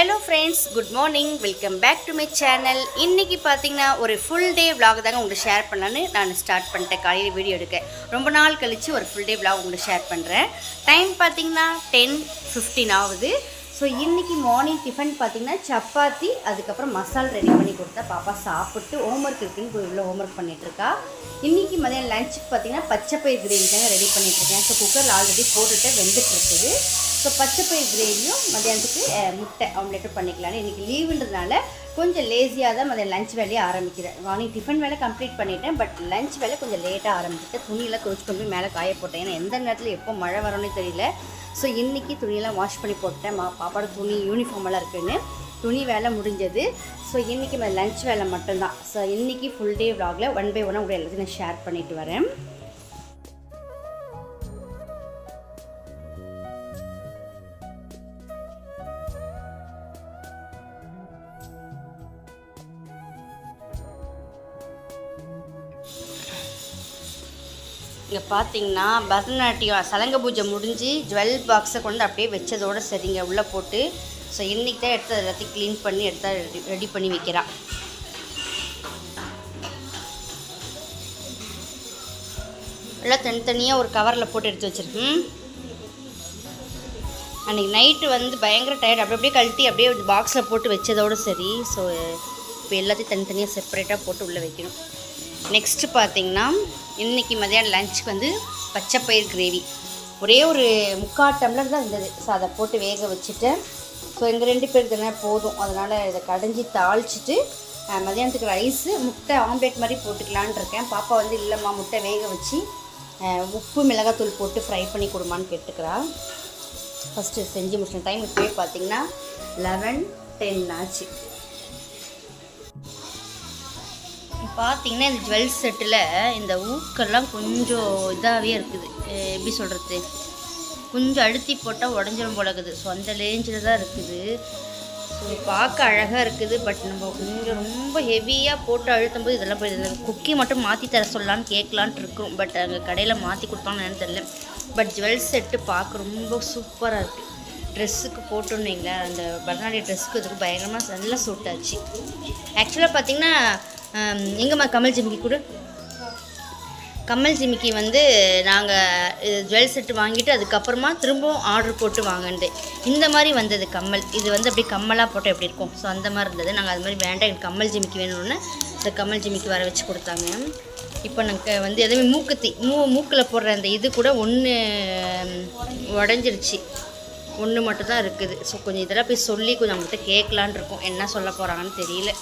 Hello friends, good morning. Welcome back to my channel. இன்றைக்கி பார்த்தீங்கன்னா ஒரு ஃபுல் டே விலாக் தாங்க உங்களுக்கு ஷேர் பண்ணலான்னு நான் ஸ்டார்ட் பண்ணிட்டேன். காலையில் வீடியோ எடுக்க ரொம்ப நாள் கழித்து ஒரு ஃபுல் டே விலாக் உங்களுக்கு ஷேர் பண்ணுறேன். டைம் பார்த்தீங்கன்னா 10:15 ஆகுது. ஸோ இன்றைக்கி மார்னிங் டிஃபன் பார்த்திங்கன்னா சப்பாத்தி, அதுக்கப்புறம் மசால் ரெடி பண்ணி கொடுத்தா பாப்பா சாப்பிட்டு ஹோம்ஒர்க் இருக்குன்னு போய் உள்ள ஹோம்ஒர்க் பண்ணிகிட்ருக்கா. இன்றைக்கி மதியம் லஞ்சுக்கு பார்த்திங்கன்னா பச்சைப்பயிர் கிரேவி தாங்க ரெடி பண்ணிகிட்ருக்கேன். ஸோ குக்கரில் ஆல்ரெடி போட்டுட்டு வெந்துட்டுருக்குது. ஸோ பச்சைப்பயிர் கிரேவியும் மதியானத்துக்கு முட்டை ஆம்லேட்டும் பண்ணிக்கலான்னு இன்றைக்கி லீவுன்றதுனால கொஞ்சம் லேசியாக தான் மதியம் லஞ்ச் வேலையை ஆரம்பிக்கிறேன். மார்னிங் டிஃபன் வேலை கம்ப்ளீட் பண்ணிட்டேன், பட் லஞ்ச் வேலை கொஞ்சம் லேட்டாக ஆரம்பிச்சிட்டேன். துணியெல்லாம் துவைச்சி கொண்டு போய் மேலே காய போட்டேன். ஏன்னா எந்த நேரத்தில் எப்போ மழை வரும்னு தெரியல. ஸோ இன்றைக்கி துணியெல்லாம் வாஷ் பண்ணி போட்டேன். பாப்பாவோட துணி யூனிஃபார்ம் எல்லாம் இருக்குதுன்னு துணி வேலை முடிஞ்சது. ஸோ இன்றைக்கி லஞ்ச் வேலை மட்டும்தான். ஸோ இன்றைக்கி ஃபுல் டே விலாகில் 1 by 1 கூட எல்லாத்தையும் நான் ஷேர் பண்ணிட்டு வரேன். இங்கே பார்த்தீங்கன்னா பரதநாட்டியம் சலங்க பூஜை முடிஞ்சு ஜுவல் பாக்ஸை கொண்டு அப்படியே வச்சதோடு சரிங்க உள்ளே போட்டு. ஸோ இன்றைக்கி தான் எடுத்து எல்லாத்தையும் க்ளீன் பண்ணி ரெடி பண்ணி வைக்கிறான். எல்லாம் தனித்தனியாக ஒரு கவரில் போட்டு எடுத்து வச்சுருக்கேன். அன்றைக்கி நைட்டு பயங்கர டயர்ட், அப்படியே கழட்டி அப்படியே பாக்ஸில் போட்டு வச்சதோடு சரி. ஸோ இப்போ எல்லாத்தையும் தனித்தனியாக செப்பரேட்டாக போட்டு உள்ளே வைக்கணும். நெக்ஸ்ட்டு பார்த்திங்கன்னா இன்றைக்கி மதியானம் லஞ்சுக்கு பச்சைப்பயிர் கிரேவி ஒரே ஒரு 3/4 டம்ளர் தான் இருந்தது. ஸோ அதை போட்டு வேக வச்சுட்டேன். ஸோ எங்கள் 2 பேருக்கு தானே போதும், அதனால் இதை கடைஞ்சி தாளிச்சிட்டு மதியானத்துக்கு ரைஸு முட்டை ஆம்லேட் மாதிரி போட்டுக்கலான் இருக்கேன். பாப்பா இல்லைம்மா முட்டை வேக வச்சு உப்பு மிளகாத்தூள் போட்டு ஃப்ரை பண்ணி கொடுமான்னு கேட்டுக்கிறா. ஃபஸ்ட்டு செஞ்சு முடிச்சேன். டைம் இப்போயே பார்த்திங்கன்னா 11:10 ஆச்சு. பார்த்திங்கன்னா இந்த ஜுவல் செட்டில் இந்த ஊக்கெல்லாம் கொஞ்சம் இதாகவே இருக்குது. எப்படி சொல்கிறது, கொஞ்சம் அழுத்தி போட்டால் உடஞ்சிரும் போல இருக்குது. ஸோ அந்த ரேஞ்சில் தான் இருக்குது. ஸோ பார்க்க அழகாக இருக்குது. பட் நம்ம கொஞ்சம் ரொம்ப ஹெவியாக போட்டு அழுத்தும் போது இதெல்லாம் போய் இந்த குக்கி மட்டும் மாற்றி தர சொல்லலான்னு கேட்கலான்ட்டு இருக்கும். பட் அங்கே கடையில் மாற்றி கொடுப்பாங்கன்னு தெரியல. பட் ஜுவல் செட்டு பார்க்க ரொம்ப சூப்பராக இருக்குது. ட்ரெஸ்ஸுக்கு போட்டோன்னு வைங்களேன், அந்த பரதநாட்டிய ட்ரெஸ்ஸுக்கு இதுக்கு பயங்கரமாக நல்லா சூட் ஆச்சு. ஆக்சுவலாக பார்த்திங்கன்னா எங்கம்மா கமல் ஜிமிக்கி கூட கமல் ஜிமிக்கி நாங்கள் ஜுவல் செட்டு வாங்கிட்டு அதுக்கப்புறமா திரும்பவும் ஆர்டர் போட்டு வாங்கினது. இந்த மாதிரி வந்தது கம்மல். இது அப்படியே கம்மலாக போட்டால் எப்படி இருக்கும். ஸோ அந்த மாதிரி இருந்தது. நாங்கள் அது மாதிரி வேண்டாம், எனக்கு கமல் ஜிமிக்கி வேணும்னு இந்த கமல் ஜிமிக்கி வர வச்சு கொடுத்தாங்க. இப்போ நாங்கள் எதுவுமே மூக்குத்தி மூக்கில் போடுற அந்த இது கூட ஒன்று உடஞ்சிருச்சு, ஒன்று மட்டும் தான் இருக்குது. ஸோ கொஞ்சம் இதெல்லாம் போய் சொல்லி கொஞ்சம் நம்மகிட்ட கேட்கலான் இருக்கோம். என்ன சொல்ல போகிறாங்கன்னு தெரியல.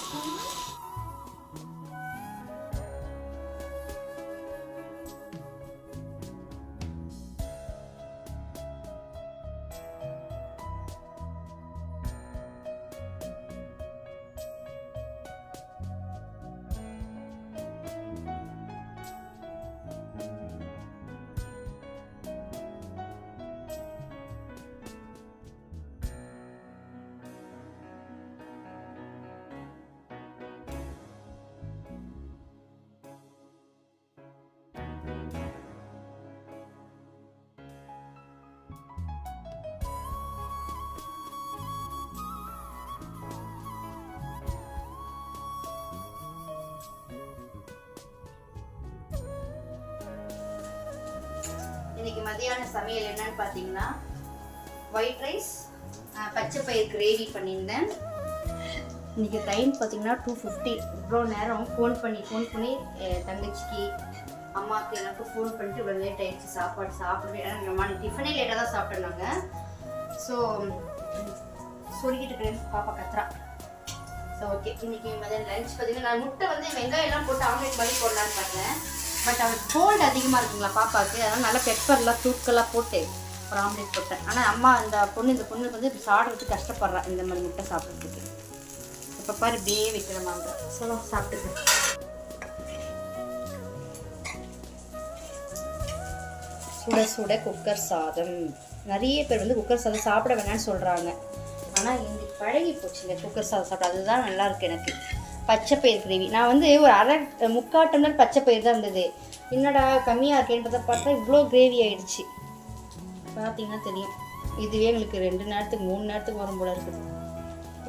இன்றைக்கி மதியான சமையல் என்னன்னு பார்த்தீங்கன்னா ஒயிட் ரைஸ், பச்சைப்பயிர் கிரேவி பண்ணியிருந்தேன். இன்றைக்கி டைம் பார்த்திங்கன்னா 2:50. இவ்வளோ நேரம் ஃபோன் பண்ணி தங்கச்சிக்கு அம்மாவுக்கு எனக்கும் ஃபோன் பண்ணிட்டு இவ்வளோ லேட் ஆகிடுச்சு சாப்பாடு சாப்பிடுவேன். ஏன்னா நம்ம டிஃபனே லேட்டாக தான் சாப்பிட்டோம் நாங்கள். ஸோ சொல்லிக்கிட்டு இருக்கிறேன், பாப்பா கத்துறா. ஸோ ஓகே, இன்றைக்கி மதியம் லஞ்ச் பார்த்திங்கன்னா நான் முட்டை வெங்காயம்லாம் போட்டு ஆம்லேட் மாதிரி போடலான்னு பார்த்தேன். பட் அவருக்கு கோல்டு அதிகமாக இருக்குங்களா பாப்பாவுக்கு, அதனால் நல்லா பெப்பர்லாம் தூக்கெல்லாம் போட்டு ஒரு ஆம்லேட் போட்டேன். ஆனால் அம்மா இந்த பொண்ணுக்கு சாப்பிட்றதுக்கு கஷ்டப்படுறா இந்த மாதிரி முட்டை சாப்பிட்றதுக்கு. இப்போ பாரு இப்படியே வைக்கிறமாங்க. சொல்ல சாப்பிட்டுக்கு சுட சுட குக்கர் சாதம். நிறைய பேர் குக்கர் சாதம் சாப்பிட வேணான்னு சொல்கிறாங்க. ஆனால் இன்னைக்கு பழகி போச்சுங்க குக்கர் சாதம் சாப்பிட. அதுதான் நல்லாயிருக்கு எனக்கு. பச்சைப்பயிர் கிரேவி நான் ஒரு 3/4 டம்ளர் பச்சைப்பயிர் தான் இருந்தது. என்னடா கம்மியாக இருக்கேன்றதை பார்த்தா இவ்வளோ கிரேவி ஆகிடுச்சு. பார்த்தீங்கன்னா தெரியும், இதுவே எங்களுக்கு 2 நேரத்துக்கு 3 நேரத்துக்கு வரும் போல இருக்குது.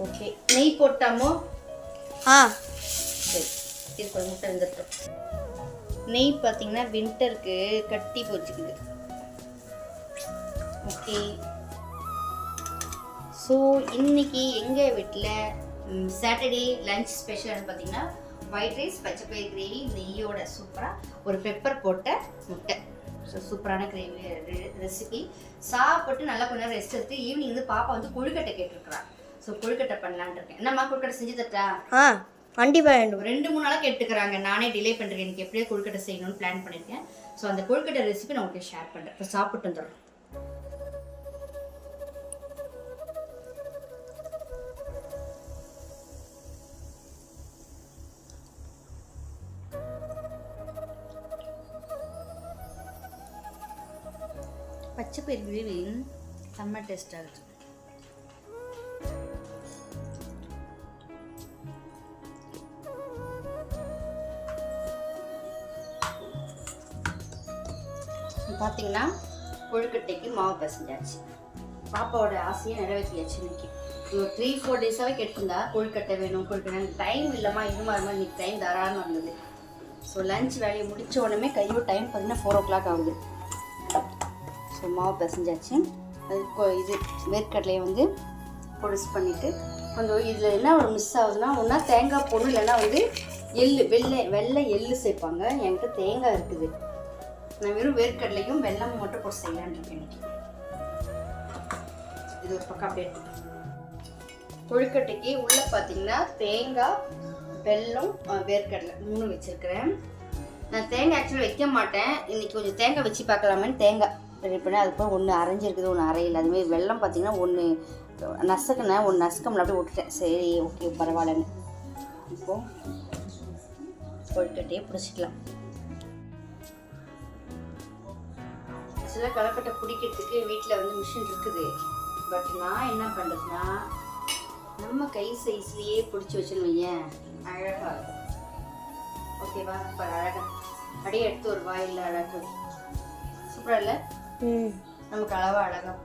ஓகே, நெய் போட்டாமோ? சரி, இது கொஞ்சம் முட்டை வந்துட்டோம். நெய் பார்த்தீங்கன்னா வின்டருக்கு கட்டி போச்சுக்குது. ஓகே, ஸோ இன்னைக்கு எங்கள் வீட்டில் சாட்டர்டே லன்ச் ஸ்பெஷல்னு பார்த்தீங்கன்னா ஒயிட் ரைஸ், பச்சைப்பயிறு கிரேவி, நெய்யோட சூப்பராக ஒரு பெப்பர் போட்ட முட்டை. ஸோ சூப்பரான கிரேவி ரெசிபி. சாப்பிட்டு நல்லா கொஞ்சம் ரெஸ்ட் எடுத்து ஈவினிங் வந்து பாப்பா வந்து கொழுக்கட்டை கேட்டுருக்குறான். ஸோ கொழுக்கட்டை பண்ணலான்னு இருக்கேன். என்னம்மா கொழுக்கட்டை செஞ்சு தட்டா? கண்டிப்பாக 2-3 நாளாக கேட்டுக்கிறாங்க. நானே டிலே பண்ணுறேன். எனக்கு எப்படியே கொழுக்கட்டை செய்யணும்னு பிளான் பண்ணியிருக்கேன். ஸோ அந்த கொழுக்கட்டை ரெசிபி நான் உங்களுக்கு ஷேர் பண்ணுறேன். இப்போ சாப்பிட்டு வந்துடுறோம். பச்சைப்பயிறு கிரேவி செம்ம டேஸ்ட் ஆகுது. பார்த்தீங்கன்னா கொழுக்கட்டைக்கு மாவு பசஞ்சாச்சு. பாப்பாவோட ஆசையை நிறைவேற்றியாச்சு. இன்னைக்கு 3-4 டேஸாகவே கேட்டிருந்தா கொழுக்கட்டை வேணும் கொழுக்கட்டை. டைம் இல்லைம்மா, இது மாதிரி இன்னைக்கு டைம் தாராளமாக இருந்தது. ஸோ லஞ்ச் வேலையை முடித்த உடனே கையோ டைம் பார்த்தீங்கன்னா 4 o'clock ஆகுது. ஸோ மாவு பசஞ்சாச்சு. அது இது வேர்க்கடலையை வந்து பொடிசு பண்ணிவிட்டு கொஞ்சம் இதில் என்ன ஒரு மிஸ் ஆகுதுன்னா, ஒன்றா தேங்காய் போடணும், இல்லைன்னா வந்து வெள்ளை எள்ளு சேர்ப்பாங்க. என்கிட்ட தேங்காய் இருக்குது. நான் வெறும் வேர்க்கடலையும் வெல்லமும் மட்டும் போட்டு செய்யலான்னு இருக்கேன் இன்னைக்கு. இது ஒரு பக்கம் அப்படியே கொழுக்கட்டைக்கு உள்ளே பார்த்தீங்கன்னா தேங்காய், வெல்லம், வேர்க்கடலை 3 வச்சுருக்கிறேன். நான் தேங்காய் ஆக்சுவலி வைக்க மாட்டேன். இன்றைக்கி கொஞ்சம் தேங்காய் வச்சு பார்க்கலாமேன்னு தேங்காய் ரெடி பண்ணி அதுக்கப்புறம் 1 அரைஞ்சிருக்குது, 1 அரையில். அதுமாதிரி வெல்லம் பார்த்தீங்கன்னா 1 நசுக்குனேன், 1 நசுக்கம்ல அப்படியே விட்டுட்டேன். சரி, ஓகே, பரவாயில்லன்னு. இப்போது கொழுக்கட்டையே பிடிச்சிக்கலாம். சில கொழுக்கட்டை பிடிக்கிறதுக்கு வீட்டில் வந்து மிஷின் இருக்குது. பட் நான் என்ன பண்ணுறதுன்னா, நம்ம கை சைஸ்லேயே பிடிச்சி வச்சுன்னு வையேன், அழகாக இருக்கும். ஓகேவா? இப்போ அழகாக அப்படியே எடுத்து ஒரு வாயில் அழகாக சூப்பராக இல்லை? நமக்கு அளவாக அழகாக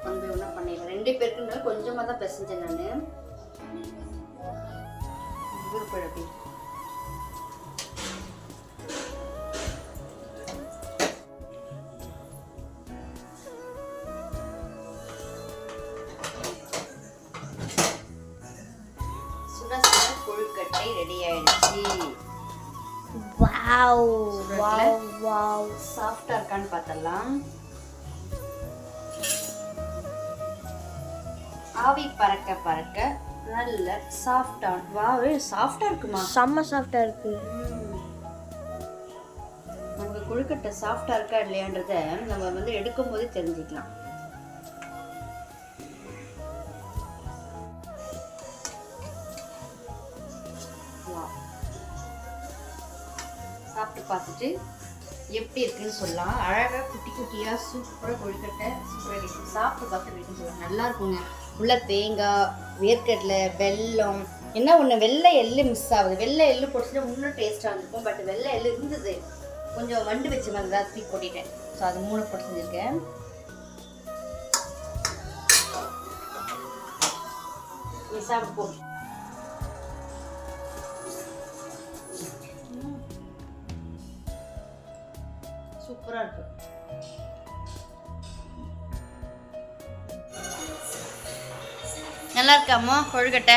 வந்து ஒன்றா பண்ணிடலாம். 2 பேருக்குனாலும் கொஞ்சமாக தான் பிசைஞ்சேன் நான். விருப்பம் கொழுக்கட்டை ரெடி ஆயிடுச்சு. வாவ் வாவ் வாவ், சாஃப்டா இருக்கான்னு பார்த்தலாம். ஆவி பறக்க பறக்க நல்ல சாஃப்டா. வாவ், சாஃப்டா இருக்குமா? செம்ம சாஃப்டா இருக்கு. நமக்கு கொழுக்கட்டை சாஃப்டா இருக்கா இல்லையான்றத நம்ம வந்து எடுக்கும் போதே தெரிஞ்சுக்கலாம். சாப்பிட்டு பார்த்துட்டு எப்படி இருக்குன்னு சொல்லலாம். அழகாக குட்டி குட்டியாக சூப்பராக கொழுக்கட்டை சூப்பராக இருக்குது. சாப்பிட்டு பார்த்து இருக்குன்னு சொல்லலாம். நல்லா இருக்குங்க. உள்ள தேங்காய், வேர்க்கடலை, வெல்லம், என்ன ஒன்று வெள்ளை எள்ளு மிஸ் ஆகுது. வெள்ளை எள்ளு போட்டுட்டு இன்னும் டேஸ்ட்டாக இருந்திருக்கும். பட் வெள்ளை எள்ளு இருந்தது, கொஞ்சம் வண்டு வச்ச மாதிரி தான் தூக்கி போட்டிட்டேன். ஸோ அது 3 போட்டு செஞ்சுருக்கேன். நீ சாப்பிட்டு போ. சூப்பராக இருக்கு. நல்லா இருக்காமோ கொழுக்கட்டை?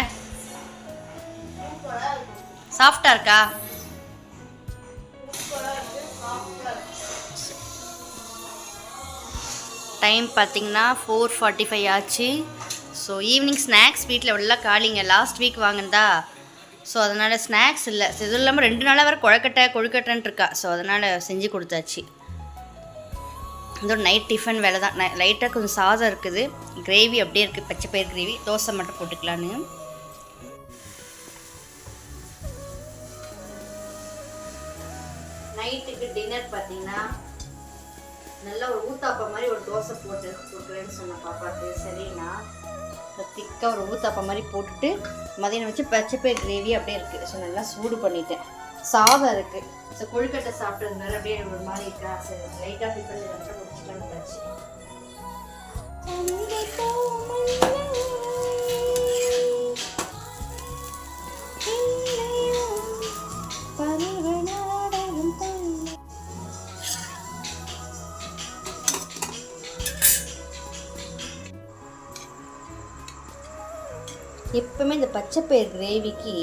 சாஃப்டா இருக்கா? டைம் பார்த்தீங்கன்னா 4:45 ஆச்சு. ஸோ ஈவினிங் ஸ்நாக்ஸ் வீட்டில் உள்ள காலிங்க லாஸ்ட் வீக் வாங்கினதா. ஸோ அதனால் ஸ்நாக்ஸ் இல்லை. இதுவும் இல்லாமல் 2 நாளாக வேறு கொழுக்கட்டைன்னு இருக்கா. ஸோ அதனால் செஞ்சு கொடுத்தாச்சு. இதோட நைட் டிஃபன் வேலை தான். லைட்டாக கொஞ்சம் சாதம் இருக்குது, கிரேவி அப்படியே இருக்குது, பச்சைப்பயிறு கிரேவி. தோசை மட்டும் போட்டுக்கலான்னு. நைட்டுக்கு டின்னர் பார்த்தீங்கன்னா நல்லா ஒரு ஊத்தாப்பம் மாதிரி ஒரு தோசை போட்டு கொடுக்குறேன்னு சொன்ன பாப்பாவுக்கு. சரிண்ணா திக்காக ஒரு ஊத்தாப்பம் மாதிரி போட்டுட்டு மதியானம் வச்சு பச்சைப்பயிறு கிரேவி அப்படியே இருக்குது. ஸோ நல்லா சூடு பண்ணிட்டேன். சாதம் இருக்குது. ஸோ கொழுக்கட்டை சாப்பிட்டதுனால அப்படியே ஒரு மாதிரி இருக்கா. சரி, லைட்டாக டிஃபன் மட்டும் முடிச்சுக்கலான்னு வச்சு. எப்பவுமே இந்த பச்சைப்பயிர் கிரேவிக்கு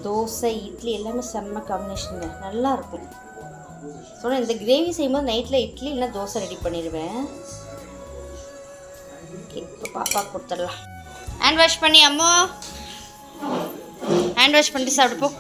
தோசை இட்லி எல்லாமே செம்ம காம்பினேஷனுங்க, நல்லாயிருக்கும். ஸோ இந்த கிரேவி செய்யும்போது நைட்டில் இட்லி இல்லைன்னா தோசை ரெடி பண்ணிடுவேன். ஓகே, இப்போ பாப்பா கொடுத்துடலாம். ஹேண்ட் வாஷ் பண்ணி அம்மா, ஹேண்ட் வாஷ் பண்ணிட்டு சாப்பிட்டு போ.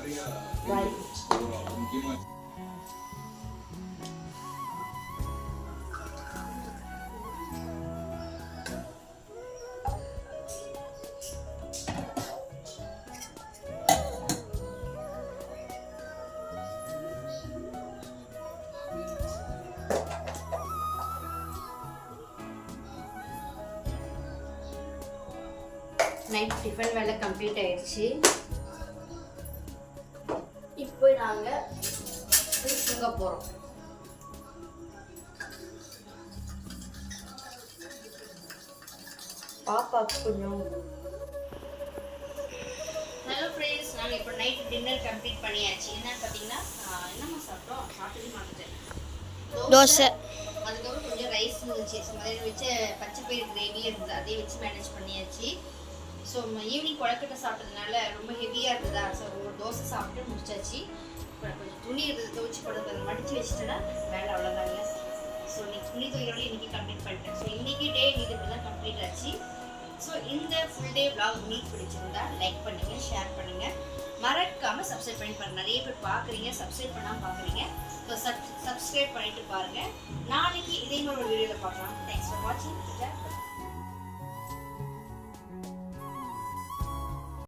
நைட் டிஃபன் வேலை கம்ப்ளீட் ஆயிடுச்சு. இப்போ நாங்கள் தூங்க போகிறோம். பாப்பாவுக்கு கொஞ்சம். ஹலோ ஃப்ரெண்ட்ஸ், நாங்கள் இப்போ நைட் டின்னர் கம்ப்ளீட் பண்ணியாச்சு. என்னன்னு பார்த்தீங்கன்னா என்னம்மா சாப்பிட்டோம், சாப்பிட்டே மாட்டேன். தோசை, அதுக்கப்புறம் கொஞ்சம் ரைஸ் இருந்துச்சு. ஸோ அதில் வச்ச பச்சைப்பயிர் கிரேவி இருந்தது, அதையே வச்சு மேனேஜ் பண்ணியாச்சு. ஸோ ஈவினிங் குழக்கட்டை சாப்பிட்டதுனால ரொம்ப ஹெவியாக இருந்ததா, ஸோ ஒரு தோசை சாப்பிட்டு முடிச்சாச்சு. இப்போ கொஞ்சம் துணி இருந்தது, துவைச்சி போடுறது, அதை மடித்து வச்சுட்டேன்னா வேலை அவ்வளோதாங்க. ஸோ இன்னைக்கு துணி துவைக்கிறோட இன்றைக்கி கம்ப்ளீட் பண்ணிட்டேன். ஸோ இன்றைக்கி டே இது இப்படி தான் கம்ப்ளீட் ஆச்சு. ஸோ இந்த ஃபுல் டே vlog உங்களுக்கு பிடிச்சிருந்தா லைக் பண்ணுங்கள், ஷேர் பண்ணுங்கள், மறக்காமல் சப்ஸ்கிரைப் பண்ணி பாருங்கள். நிறைய பேர் பார்க்குறீங்க, சப்ஸ்கிரைப் பண்ணாமல் பார்க்குறீங்க. ஸோ சப்ஸ்கிரைப் பண்ணிவிட்டு பாருங்கள். நாளைக்கு இதே மாதிரி ஒரு வீடியோவில் பார்க்கலாம். தேங்க்ஸ் ஃபார் வாட்சிங்.